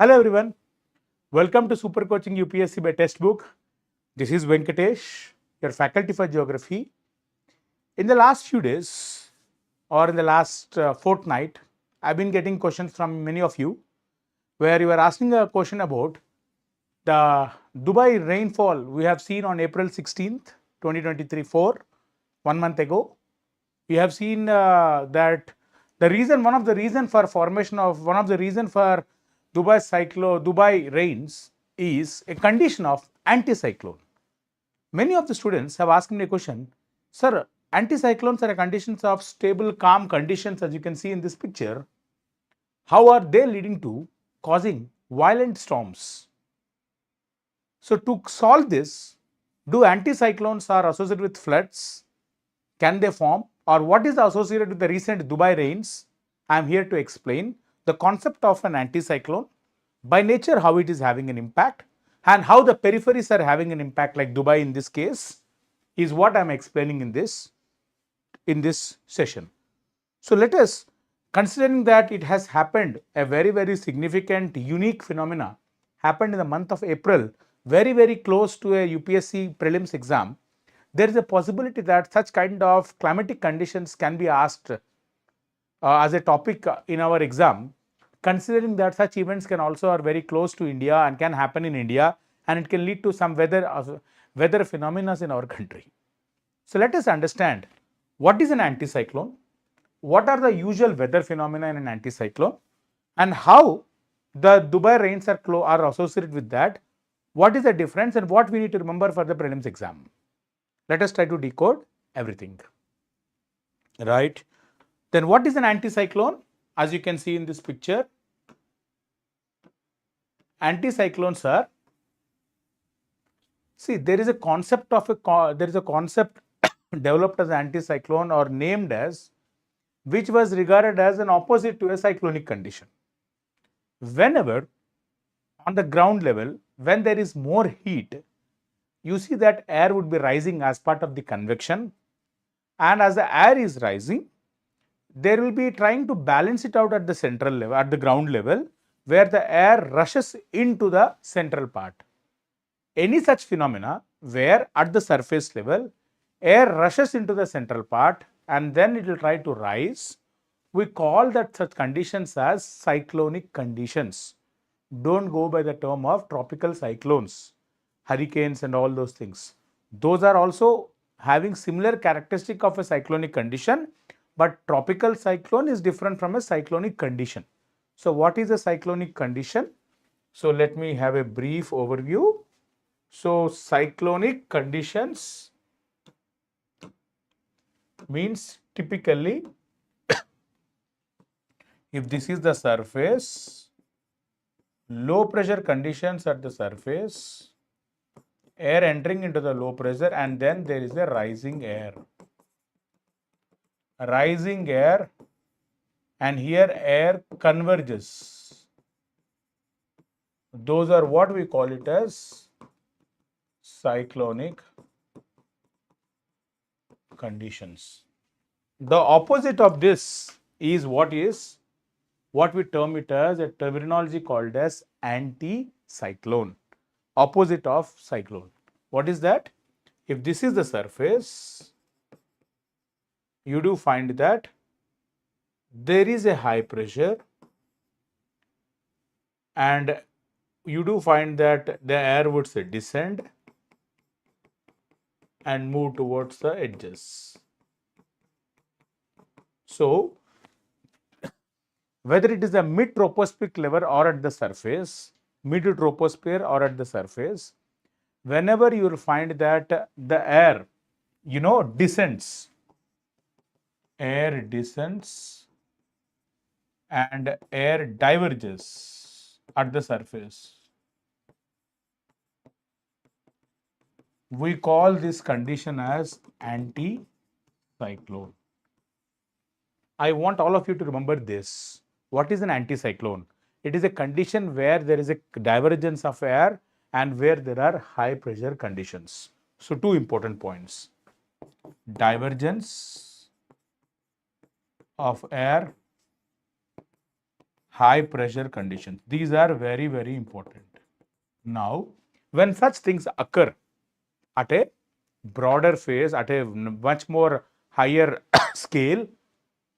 Hello everyone, welcome to Super Coaching UPSC by Testbook. This is Venkatesh, your faculty for geography. In the last few days or in the last fortnight, I've been getting questions from many of you where you are asking a question about the Dubai rainfall we have seen on April 16th, 2023, 1 month ago. We have seen that one of the reason for formation of one of the reason for Dubai rains is a condition of anticyclone. Many of the students have asked me a question, sir, anticyclones are conditions of stable, calm conditions, as you can see in this picture. How are they leading to causing violent storms? So to solve this, do anticyclones are associated with floods? Can they form? Or what is associated with the recent Dubai rains? I am here to explain the concept of an anticyclone, by nature how it is having an impact, and how the peripheries are having an impact, like Dubai in this case, is what I am explaining in this session. So let us, considering that it has happened, a very significant unique phenomena happened in the month of April, very close to a UPSC prelims exam. There is a possibility that such kind of climatic conditions can be asked as a topic in our exam, considering that such events can also are very close to India and can happen in India, and it can lead to some weather phenomena in our country. So let us understand what is an anticyclone, what are the usual weather phenomena in an anticyclone, and how the Dubai rains are associated with that. What is the difference and what we need to remember for the prelims exam? Let us try to decode everything. Right. Then what is an anticyclone? As you can see in this picture, anticyclones are, see, there is a concept developed as anticyclone or named as, which was regarded as an opposite to a cyclonic condition. Whenever on the ground level, when there is more heat, you see that air would be rising as part of the convection, and as the air is rising, there will be trying to balance it out at the central level, at the ground level, where the air rushes into the central part. Any such phenomena where at the surface level, air rushes into the central part and then it will try to rise, we call that such conditions as cyclonic conditions. Don't go by the term of tropical cyclones, hurricanes and all those things. Those are also having similar characteristic of a cyclonic condition, but tropical cyclone is different from a cyclonic condition. So what is a cyclonic condition? So let me have a brief overview. So cyclonic conditions means typically if this is the surface, low pressure conditions at the surface, air entering into the low pressure, and then there is a rising air. And here air converges. Those are what we call it as cyclonic conditions. The opposite of this is what we term it as a terminology called as anticyclone. Opposite of cyclone. What is that? If this is the surface, you do find that there is a high pressure, and you do find that the air would say descend and move towards the edges. So whether it is a mid-tropospheric level or at the surface, mid-troposphere or at the surface, whenever you will find that the air, descends, air descends and air diverges at the surface, we call this condition as anticyclone. I want all of you to remember this. What is an anticyclone? It is a condition where there is a divergence of air and where there are high pressure conditions. So two important points: divergence of air, high pressure conditions. These are very, very important. Now, when such things occur at a broader phase, at a much more higher scale,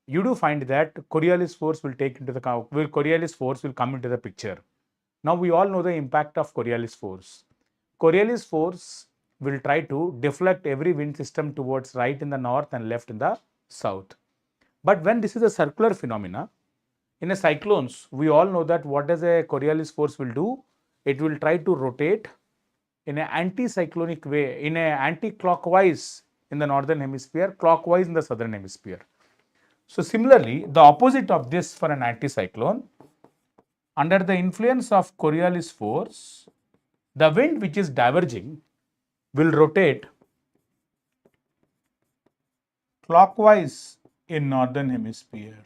you do find that Coriolis force will come into the picture. Now we all know the impact of Coriolis force. Coriolis force will try to deflect every wind system towards right in the north and left in the south. But when this is a circular phenomena, in a cyclones, we all know that what does a Coriolis force will do? It will try to rotate in an anticyclonic way, in an anti-clockwise in the northern hemisphere, clockwise in the southern hemisphere. So similarly, the opposite of this for an anticyclone, under the influence of Coriolis force, the wind which is diverging will rotate clockwise in northern hemisphere,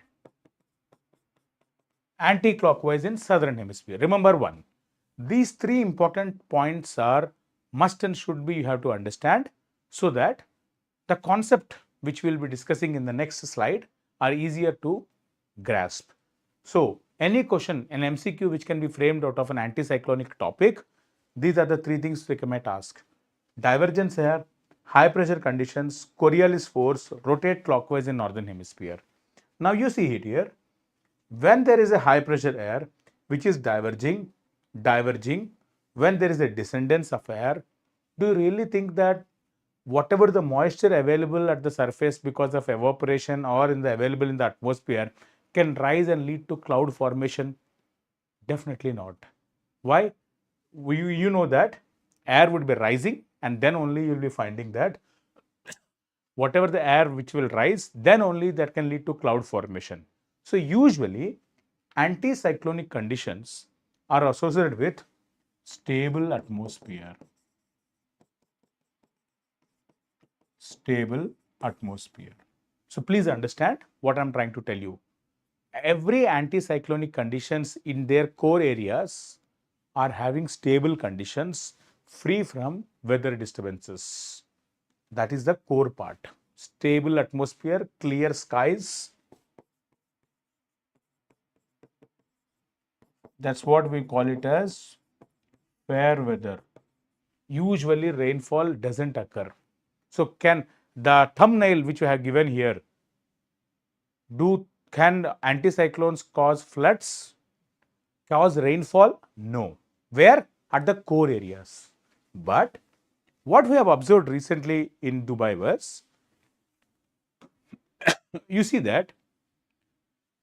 anti-clockwise in southern hemisphere. Remember one, these three important points are must and should be you have to understand, so that the concept which we will be discussing in the next slide are easier to grasp. So, any question, an MCQ which can be framed out of an anticyclonic topic, these are the three things they might ask. Divergence air, high pressure conditions, Coriolis force, rotate clockwise in northern hemisphere. Now you see it here, when there is a high pressure air which is diverging, when there is a descendance of air, do you really think that whatever the moisture available at the surface because of evaporation or available in the atmosphere can rise and lead to cloud formation? Definitely not. Why? You know that air would be rising, and then only you will be finding that whatever the air which will rise, then only that can lead to cloud formation. So usually anticyclonic conditions are associated with stable atmosphere. Stable atmosphere. So please understand what I am trying to tell you. Every anticyclonic conditions in their core areas are having stable conditions free from weather disturbances. That is the core part. Stable atmosphere, clear skies. That's what we call it as fair weather. Usually rainfall doesn't occur. So can the thumbnail which you have given here, can anticyclones cause floods, cause rainfall? No. Where? At the core areas. But what we have observed recently in Dubai was, you see that,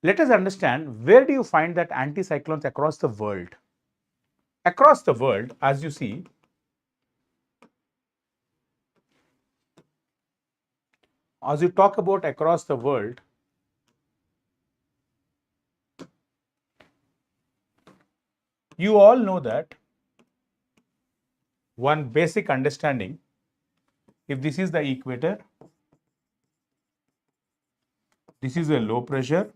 let us understand where do you find that anticyclones across the world? Across the world, as you see, as you talk about across the world, you all know that one basic understanding, if this is the equator, this is a low pressure,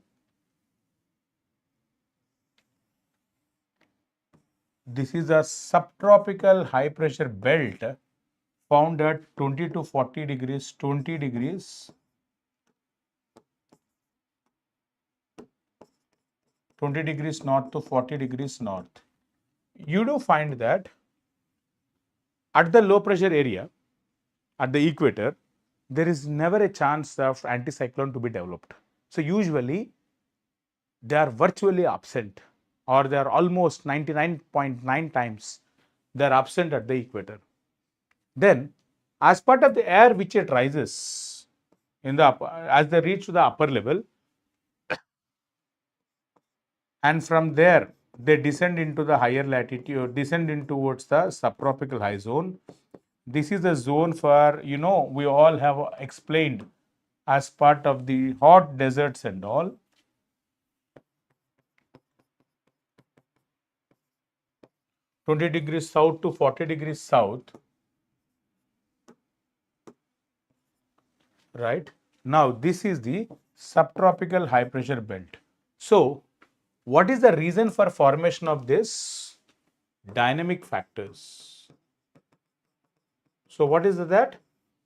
this is a subtropical high pressure belt found at 20 to 40 degrees, 20 degrees, 20 degrees north to 40 degrees north. You do find that at the low pressure area, at the equator, there is never a chance of anticyclone to be developed. So usually they are virtually absent, or they are almost 99.9 times they are absent at the equator. Then as part of the air which it rises in the upper, as they reach to the upper level, and from there they descend into the higher latitude, descend in towards the subtropical high zone. This is the zone for, we all have explained as part of the hot deserts and all. (20 degrees south to 40 degrees south), right? Now this is the subtropical high pressure belt. So what is the reason for formation of this? Dynamic factors. So what is that?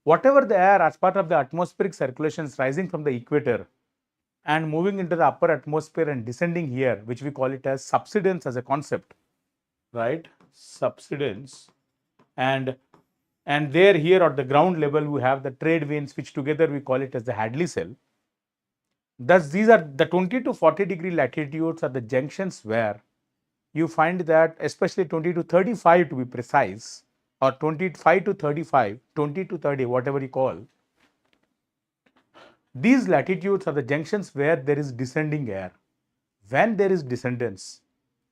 Whatever the air as part of the atmospheric circulation is rising from the equator, and moving into the upper atmosphere and descending here, which we call it as subsidence as a concept, right? Subsidence. And there here at the ground level, we have the trade winds, which together we call it as the Hadley cell. Thus, these are the 20 to 40 degree latitudes are the junctions where you find that, especially 20 to 35 to be precise, or 25 to 35, 20 to 30, whatever you call, these latitudes are the junctions where there is descending air. When there is descendance,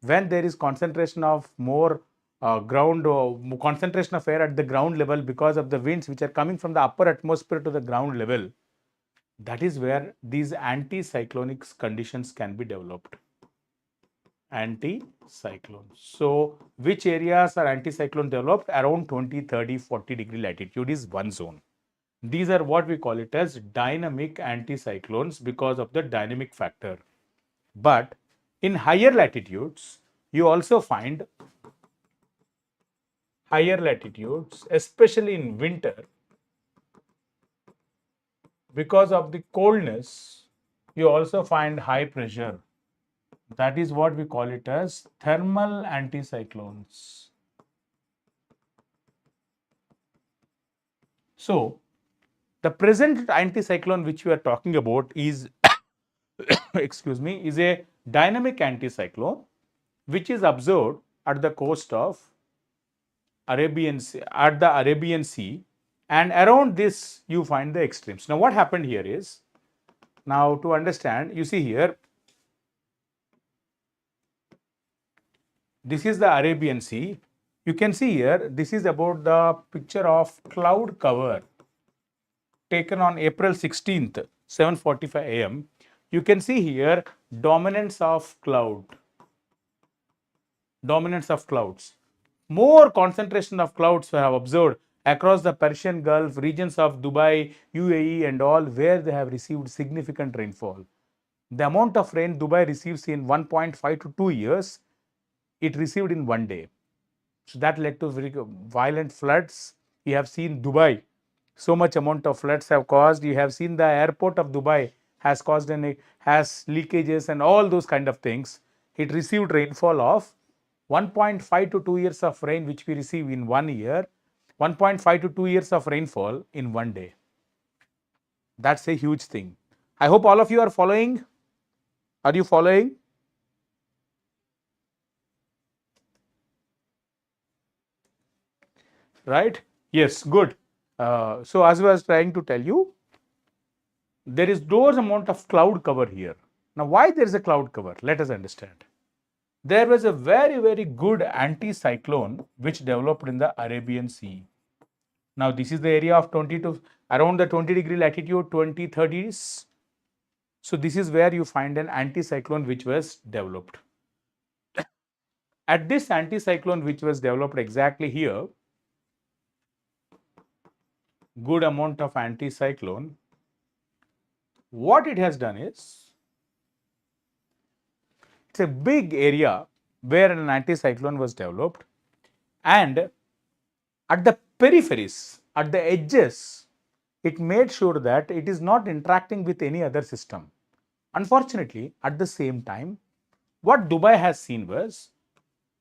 when there is concentration of more concentration of air at the ground level because of the winds which are coming from the upper atmosphere to the ground level, that is where these anticyclonic conditions can be developed. Anticyclones. So, which areas are anticyclone developed? Around 20, 30, 40 degree latitude is one zone. These are what we call it as dynamic anticyclones because of the dynamic factor. But in higher latitudes, you also find higher latitudes, especially in winter, because of the coldness, you also find high pressure. That is what we call it as thermal anticyclones. So, the present anticyclone which we are talking about is excuse me, is a dynamic anticyclone which is observed at the coast of Arabian Sea, at the Arabian Sea, and around this you find the extremes. Now, what happened here is, now to understand, you see here, this is the Arabian Sea. You can see here, this is about the picture of cloud cover taken on April 16th, 7:45 am. You can see here dominance of cloud, dominance of clouds. More concentration of clouds were observed across the Persian Gulf, regions of Dubai, UAE and all, where they have received significant rainfall. The amount of rain Dubai receives in 1.5 to 2 years, it received in one day. So that led to very violent floods. You have seen Dubai, so much amount of floods have caused. You have seen the airport of Dubai has caused has leakages and all those kind of things. It received rainfall of 1.5 to 2 years of rain, which we receive in 1 year, 1.5 to 2 years of rainfall in one day. That's a huge thing. I hope all of you are following. Are you following? Right? Yes, good. So, as I was trying to tell you, there is those amount of cloud cover here. Now, why there is a cloud cover? Let us understand. There was a very, very good anticyclone which developed in the Arabian Sea. Now, this is the area of 20 to around the 20 degree latitude, 20, 30s. So, this is where you find an anticyclone which was developed. At this anticyclone which was developed exactly here, good amount of anticyclone, what it has done is, it's a big area where an anticyclone was developed, and at the peripheries, at the edges, it made sure that it is not interacting with any other system. Unfortunately, at the same time, what Dubai has seen was,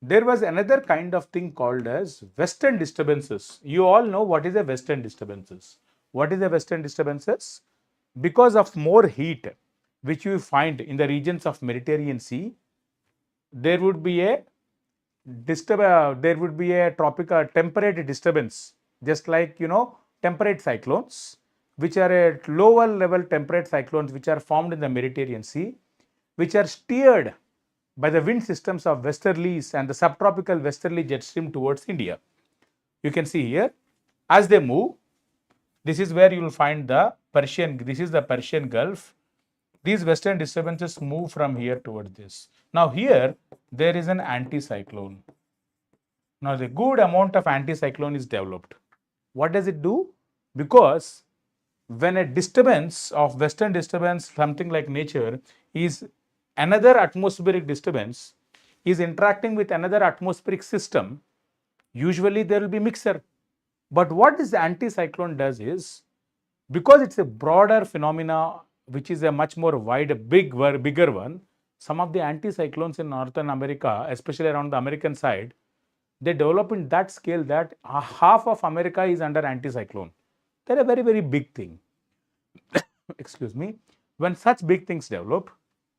there was another kind of thing called as western disturbances. You all know what is a western disturbances. What is a western disturbances? Because of more heat which you find in the regions of Mediterranean Sea, there would be a tropical temperate disturbance, just like temperate cyclones, which are a lower level temperate cyclones which are formed in the Mediterranean Sea, which are steered by the wind systems of westerlies and the subtropical westerly jet stream towards India. You can see here, as they move, this is where you will find the Persian, this is the Persian Gulf. These western disturbances move from here towards this. Now here, there is an anticyclone. Now the good amount of anticyclone is developed. What does it do? Because when a disturbance of western disturbance, something like nature, is another atmospheric disturbance, is interacting with another atmospheric system, usually there will be mixer. But what this anticyclone does is, because it's a broader phenomena which is a much more bigger one, some of the anticyclones in Northern America, especially around the American side, they develop in that scale that half of America is under anticyclone. They're a very, very big thing. Excuse me. When such big things develop,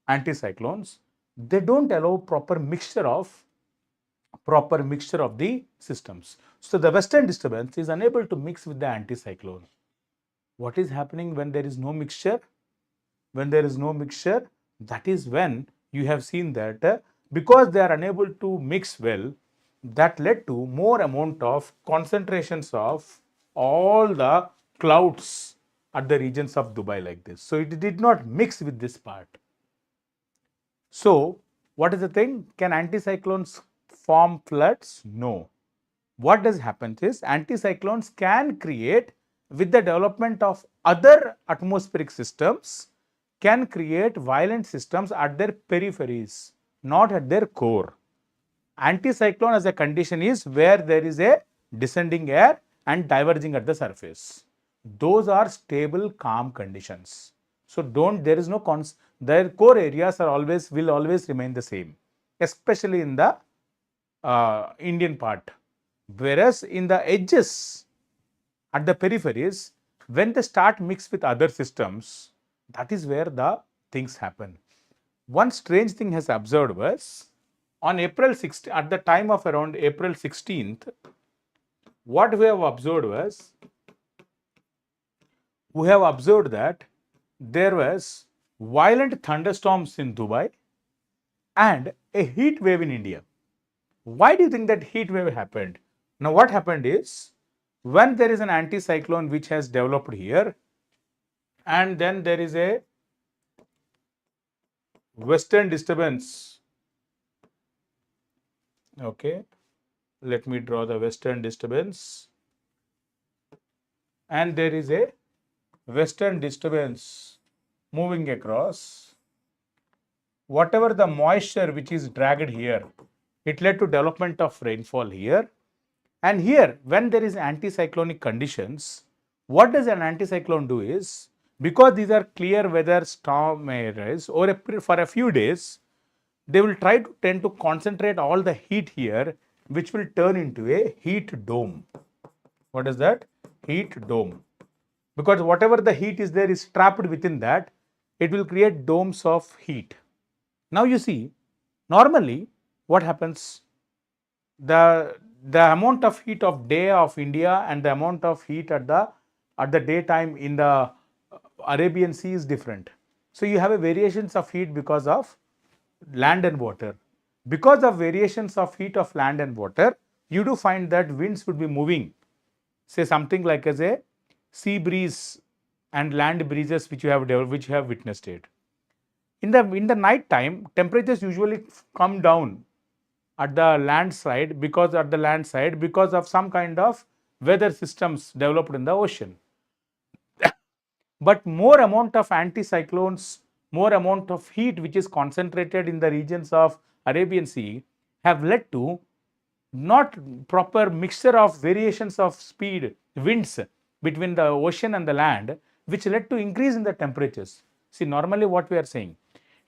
anticyclones, they don't allow proper mixture of the systems. So the western disturbance is unable to mix with the anticyclone. What is happening when there is no mixture? When there is no mixture, that is when you have seen that because they are unable to mix well, that led to more amount of concentrations of all the clouds at the regions of Dubai like this. So it did not mix with this part. So what is the thing? Can anticyclones form floods? No. What does happen is anticyclones can create, with the development of other atmospheric systems, can create violent systems at their peripheries, not at their core. Anticyclone as a condition is where there is a descending air and diverging at the surface. Those are stable, calm conditions. So there is no their core areas will always remain the same, especially in the Indian part. Whereas in the edges, at the peripheries, when they start mix with other systems, that is where the things happen. One strange thing has observed was on April 16th, at the time of around April 16th, what we have observed was, we have observed that there was violent thunderstorms in Dubai and a heat wave in India. Why do you think that heat wave happened? Now what happened is, when there is an anticyclone which has developed here, and then there is a western disturbance. Okay, let me draw the western disturbance, and there is a western disturbance moving across. Whatever the moisture which is dragged here, it led to development of rainfall here. And here, when there is anticyclonic conditions, what does an anticyclone do is, because these are clear weather storm areas, or for a few days, they will try to tend to concentrate all the heat here, which will turn into a heat dome. What is that? Heat dome. Because whatever the heat is there is trapped within that, it will create domes of heat. Now you see, normally what happens, the amount of heat of day of India and the amount of heat at the daytime in the Arabian Sea is different. So you have a variations of heat because of land and water. Because of variations of heat of land and water, you do find that winds would be moving, say something like as a sea breeze and land breezes which you have witnessed it. In the night time, temperatures usually come down at the land side because of some kind of weather systems developed in the ocean. But more amount of anticyclones, more amount of heat which is concentrated in the regions of Arabian Sea have led to not proper mixture of variations of speed, winds between the ocean and the land, which led to increase in the temperatures. See, normally what we are saying,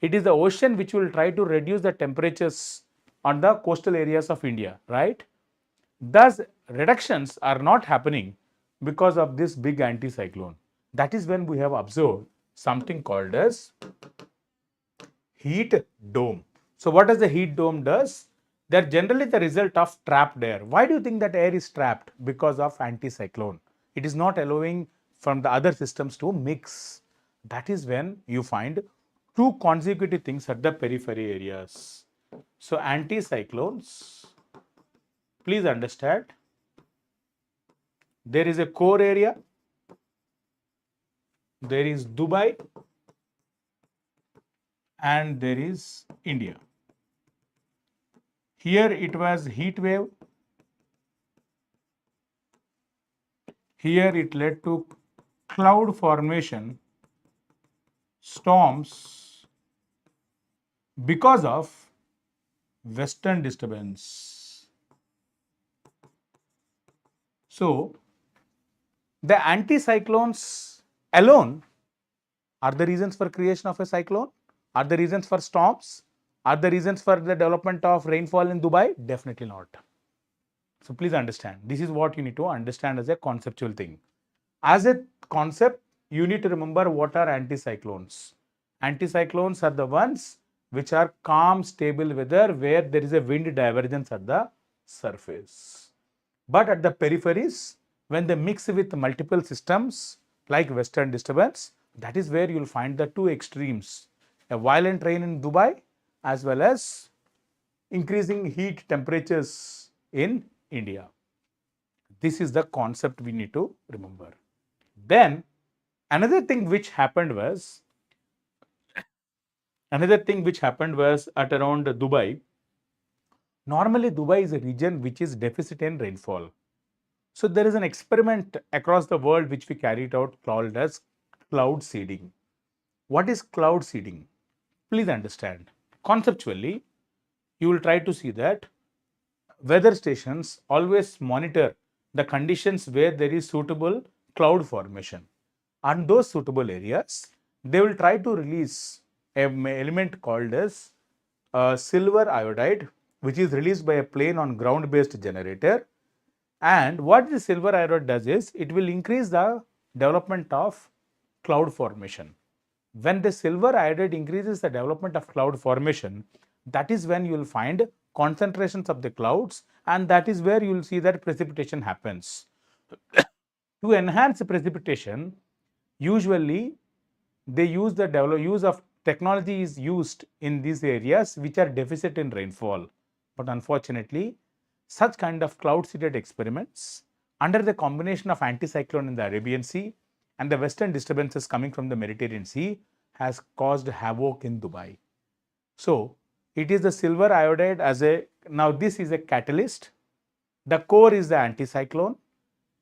it is the ocean which will try to reduce the temperatures on the coastal areas of India, right? Thus, reductions are not happening because of this big anticyclone. That is when we have observed something called as heat dome. So what does the heat dome does? They are generally the result of trapped air. Why do you think that air is trapped? Because of anticyclone. It is not allowing from the other systems to mix. That is when you find two consecutive things at the periphery areas. So anticyclones, please understand, there is a core area, there is Dubai, and there is India. Here it was heat wave. Here it led to cloud formation, storms because of western disturbance. So the anticyclones alone are the reasons for creation of a cyclone? Are the reasons for storms? Are the reasons for the development of rainfall in Dubai? Definitely not. So please understand, this is what you need to understand as a conceptual thing. As a concept, you need to remember what are anticyclones. Anticyclones are the ones which are calm, stable weather where there is a wind divergence at the surface. But at the peripheries, when they mix with multiple systems like western disturbance, that is where you will find the two extremes. A violent rain in Dubai as well as increasing heat temperatures in India. This is the concept we need to remember. Then another thing which happened was at around Dubai. Normally, Dubai is a region which is deficit in rainfall. So there is an experiment across the world which we carried out called as cloud seeding. What is cloud seeding? Please understand. Conceptually, you will try to see that weather stations always monitor the conditions where there is suitable cloud formation. On those suitable areas, they will try to release an element called as silver iodide, which is released by a plane on ground-based generator. And what the silver iodide does is, it will increase the development of cloud formation. When the silver iodide increases the development of cloud formation, that is when you will find concentrations of the clouds, and that is where you will see that precipitation happens. To enhance precipitation, usually they use the use of technology is used in these areas which are deficit in rainfall. But unfortunately, such kind of cloud seeded experiments under the combination of anticyclone in the Arabian Sea and the western disturbances coming from the Mediterranean Sea has caused havoc in Dubai. So it is the silver iodide as a, now this is a catalyst, the core is the anticyclone,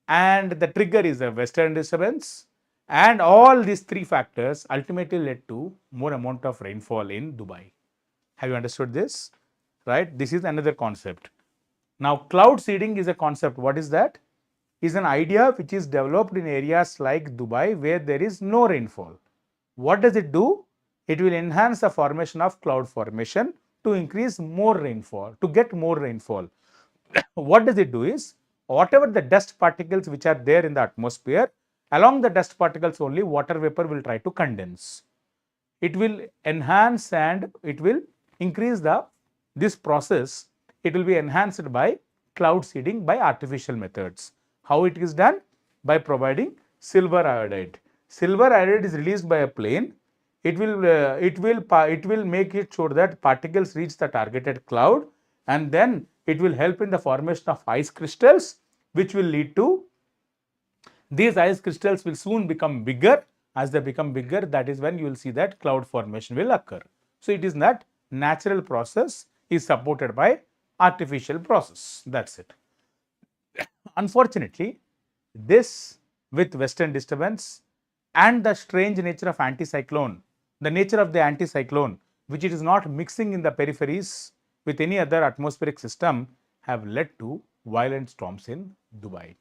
and the trigger is a western disturbance, and all these three factors ultimately led to more amount of rainfall in Dubai. Have you understood this? Right? This is another concept. Now, cloud seeding is a concept. What is that? Is an idea which is developed in areas like Dubai where there is no rainfall. What does it do? It will enhance the formation of cloud formation to increase more rainfall, to get more rainfall. What does it do is, whatever the dust particles which are there in the atmosphere, along the dust particles only water vapor will try to condense. It will enhance and it will increase this process. It will be enhanced by cloud seeding by artificial methods. How it is done? By providing silver iodide. Silver iodide is released by a plane. It will make it sure that particles reach the targeted cloud, and then it will help in the formation of ice crystals, which will lead to these ice crystals will soon become bigger. As they become bigger, that is when you will see that cloud formation will occur. So it is not natural process, is supported by artificial process. That's it. Unfortunately, this with western disturbance and the strange nature of anticyclone, the nature of the anticyclone, which it is not mixing in the peripheries with any other atmospheric system, have led to violent storms in Dubai.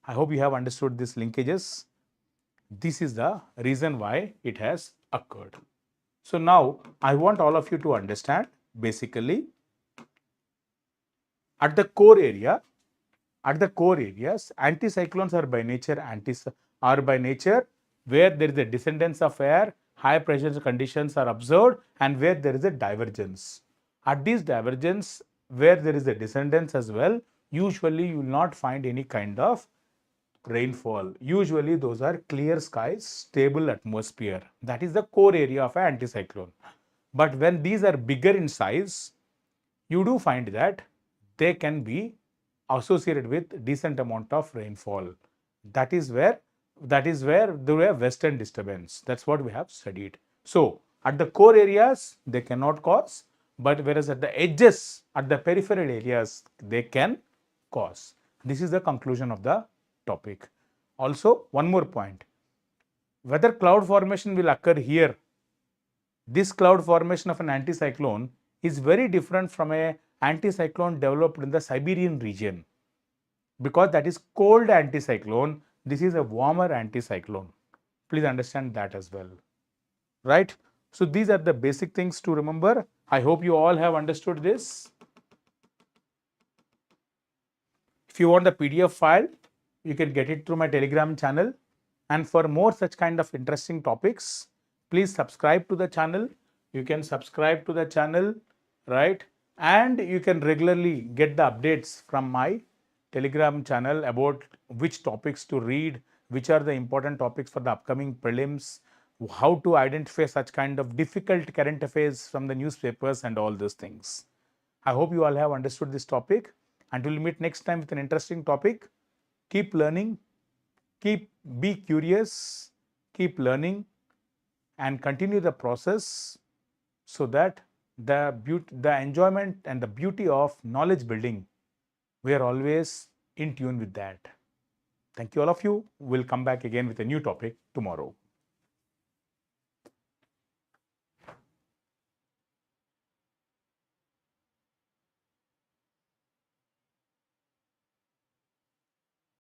I hope you have understood these linkages. This is the reason why it has occurred. So now I want all of you to understand basically at the core areas, anticyclones are by nature where there is a descendance of air, high pressure conditions are observed, and where there is a divergence. At this divergence, where there is a descendance as well, usually you will not find any kind of rainfall. Usually those are clear skies, stable atmosphere. That is the core area of an anticyclone. But when these are bigger in size, you do find that they can be associated with decent amount of rainfall. That is where there are western disturbance. That's what we have studied. So at the core areas, they cannot cause, but whereas at the edges, at the peripheral areas, they can cause. This is the conclusion of the topic. Also, one more point. Whether cloud formation will occur here, this cloud formation of an anticyclone is very different from a anticyclone developed in the Siberian region, because that is cold anticyclone. This is a warmer anticyclone. Please understand that as well. right? So these are the basic things to remember. I hope you all have understood this. If you want the PDF file, you can get it through my Telegram channel. And for more such kind of interesting topics, please subscribe to the channel. You can subscribe to the channel, right? And you can regularly get the updates from my Telegram channel about which topics to read, which are the important topics for the upcoming prelims, how to identify such kind of difficult current affairs from the newspapers and all those things. I hope you all have understood this topic. Until we meet next time with an interesting topic, keep learning, be curious, keep learning, and continue the process so that the enjoyment and the beauty of knowledge building, we are always in tune with that. Thank you all of you. We'll come back again with a new topic tomorrow.